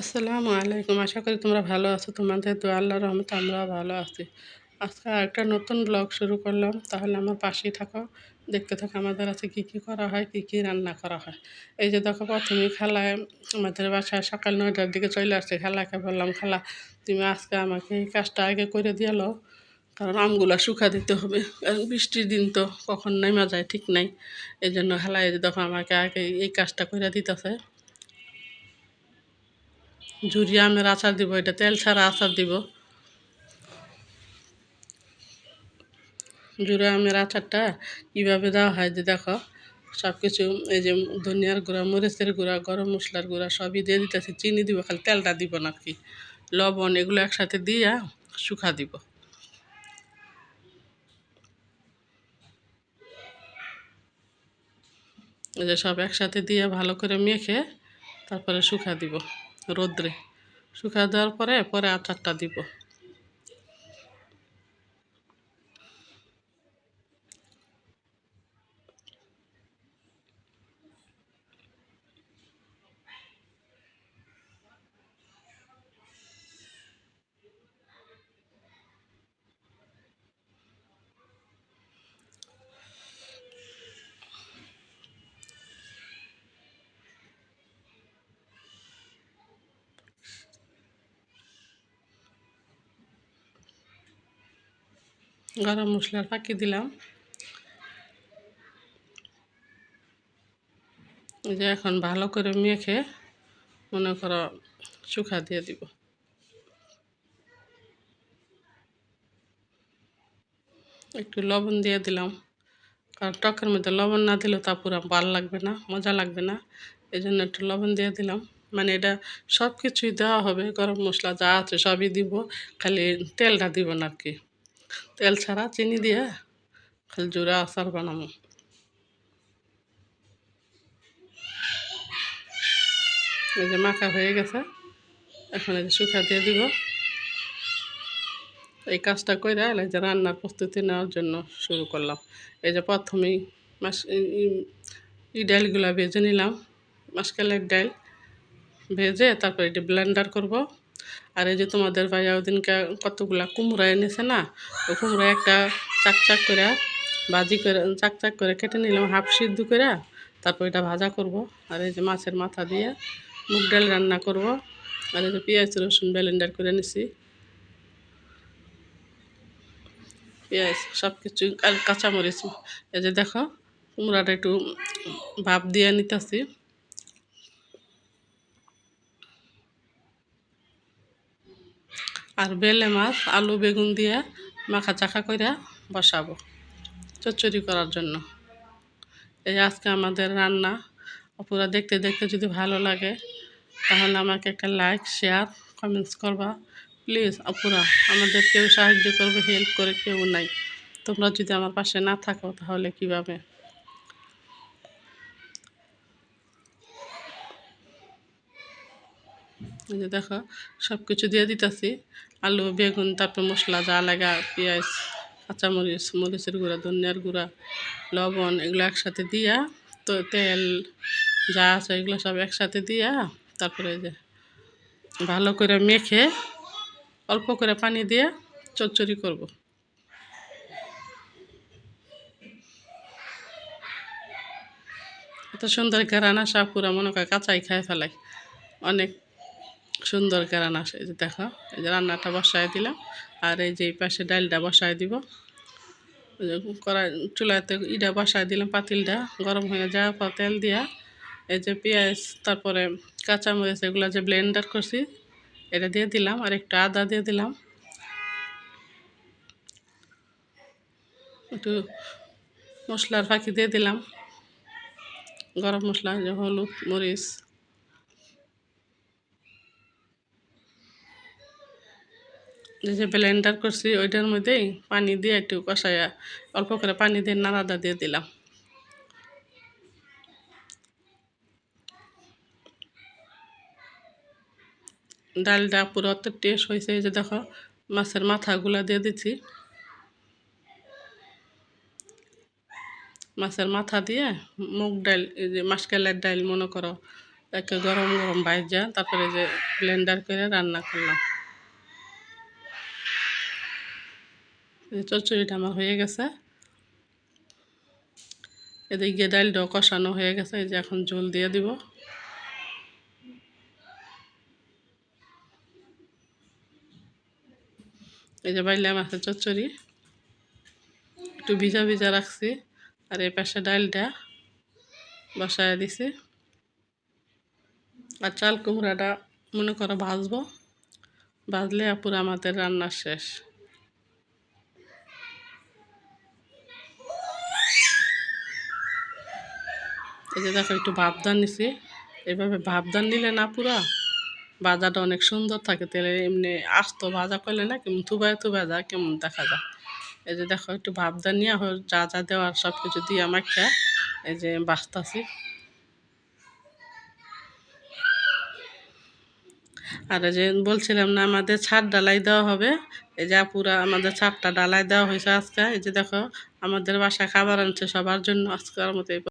আসসালামু আলাইকুম। আশা করি তোমরা ভালো আছো। তোমাদের দোয়া আল্লাহর রহমতে আমরাও ভালো আছি। আজকে আরেকটা নতুন ব্লগ শুরু করলাম। তাহলে আমার পাশেই থাকো, দেখতে থাকো আমাদের আছে কী কী করা হয়, কী কী রান্না করা হয়। এই যে দেখো, প্রথমেই খালায় আমাদের বাসায় সকাল 9টার দিকে চলে আসছে। খালাকে বললাম, খালা তুমি আজকে আমাকে এই কাজটা আগে করে দিয়ে লো, কারণ আমগুলা শুকা দিতে হবে। কারণ বৃষ্টির দিন তো কখন নেমে যায় ঠিক নাই। এই জন্য খালা এই যে দেখো আমাকে আগে এই কাজটা করে দিতেছে। ঝুরি আমের আচার দিব, এটা তেল ছাড়া আচার দিব। ঝুরি আমের আচারটা কীভাবে দেওয়া হয় যে দেখো, সব কিছু এই যে ধনিয়ার গুঁড়া, মরিচের গুঁড়া, গরম মশলার গুঁড়া সবই দিয়ে দিতেছি। চিনি দিব, খালি তেলটা দিব না আর কি। লবণ এগুলো একসাথে দিয়া শুকা দিব। এই যে সব একসাথে দিয়ে ভালো করে মেখে তারপরে শুকা দিব রোদ্রে। শুকা দেওয়ার পরে পরে আচারটা দিব। গরম মশলার ফাঁকি দিলাম। এই যে এখন ভালো করে মেখে মনে করো শুকা দিয়ে দিব। একটু লবণ দিয়ে দিলাম, কারণ টকের মধ্যে লবণ না দিলেও তা পুরো ভালো লাগবে না, মজা লাগবে না। এই জন্য একটু লবণ দিয়ে দিলাম। মানে এটা সব কিছুই দেওয়া হবে, গরম মশলা যা আছে সবই দিব, খালি তেলটা দিব না আর কি। তেল ছাড়া চিনি দিয়ে খালি জোড়া আচার বানাবো। এই যে মাখা হয়ে গেছে, এখন এই যে শুকা দিয়ে দিব। এই কাজটা করে এই যে রান্নার প্রস্তুতি নেওয়ার জন্য শুরু করলাম। এই যে প্রথমেই মাস ডালগুলা ভেজে নিলাম, মাসকালের ডাল ভেজে তারপর এটা ব্লেন্ডার করব। আর এই যে তোমাদের ভাইয়া ওদিনকে কতগুলা কুমড়া এনেছে না, ওই কুমড়া একটা চাকচাক করে ভাজি করে চাকচাক করে কেটে নিলাম, হাফ সিদ্ধ করে। তারপর এটা ভাজা করব। আর এই যে মাছের মাথা দিয়ে মুগ ডাল রান্না করব। আর এই যে পেঁয়াজ রসুন ব্লেন্ডার করে নিছি, পেঁয়াজ সব কিছু আর কাঁচামরিচ। এই যে দেখো, কুমড়াটা একটু ভাপ দিয়ে নিতেছি। আর বেলে মাছ আলু বেগুন দিয়ে মাখা চাখা করে বসাবো চচ্চড়ি করার জন্য। এই আজকে আমাদের রান্না। অপুরা দেখতে দেখতে যদি ভালো লাগে তাহলে আমাকে একটা লাইক শেয়ার কমেন্টস করবা প্লিজ। অপুরা আমাদের কেউ সাহায্য করবে, হেল্প করে কেউ নাই। তোমরা যদি আমার পাশে না থাকো তাহলে কিভাবে? এই যে দেখো, সব কিছু দিয়ে দিতেছি, আলু বেগুন তারপর মশলা যা লাগা, পেঁয়াজ কাঁচামরিচ মরিচের গুঁড়া ধনিয়ার গুঁড়া লবণ এগুলো একসাথে দিয়া, তো তেল যা আছে এগুলো সব একসাথে দিয়া তারপরে যে ভালো করে মেখে অল্প করে পানি দিয়ে চচ্চড়ি করব। এত সুন্দর ঘেরান আসা, পুরা মনে করে কাঁচাই খায় ফেলাই, অনেক সুন্দর ঘেরান আসে। এই যে দেখো, এই যে রান্নাটা বসায় দিলাম। আর এই যে এই পাশে ডালটা বসায় দিব। কড়াই চুলাতে ইটা বসায় দিলাম, পাতিলটা গরম হয়ে যাওয়ার পর তেল দিয়া এই যে পেঁয়াজ তারপরে কাঁচামরিচ এগুলো যে ব্লেন্ডার করছি এটা দিয়ে দিলাম। আর একটু আদা দিয়ে দিলাম, একটু মশলার ফাঁকি দিয়ে দিলাম, গরম মশলা যে হলুদ মরিচ। যে ব্লেন্ডার করছি ওইটার মধ্যেই পানি দিয়ে একটু কষাইয়া অল্প করে পানি দিয়ে নাড়াদা দিয়ে দিলাম। ডালটা পুরো অত টেস্ট হয়েছে। এই যে দেখো, মাছের মাথাগুলা দিয়ে দিচ্ছি। মাছের মাথা দিয়ে মুগ ডাল, এই যে মাসকালের ডাল মনে করো একে গরম গরম ভাইজা তারপরে যে ব্লেন্ডার করে রান্না করলাম। এই চচ্চড়িটা আমার হয়ে গেছে। এদিকে ডালটাও কষানো হয়ে গেছে, এই যে এখন ঝোল দিয়ে দিব। এই যে বাইলা মাছের চচ্চড়ি একটু ভিজা ভিজা রাখছি, আর এই পাশে ডালটা বসায় দিছি। আর চাল কুমড়াটা মনে করো ভাজবো, ভাজলে পুরো আমাদের রান্না শেষ। এই যে দেখো একটু ভাবদান নিছি, এভাবে ভাবদান নিলে না পুরা ভাজাটা অনেক সুন্দর থাকে। তেলে এমনি আস্ত ভাজা করলে না কেমন থুবায় থুবায় যায়, কেমন দেখা যায়। এই যে দেখো একটু ভাবদান নিয়ে যা যা দেওয়ার সব কিছু দিয়ে মাখা এই যে বাছতাছি। আর এই যে বলছিলাম না আমাদের ছাদ ডালাই দেওয়া হবে, এই যে পুরা আমাদের ছাদটা ডালাই দেওয়া হয়েছে আজকে। এই যে দেখো আমাদের বাসায় খাবার আনছে সবার জন্য। আজকের মতো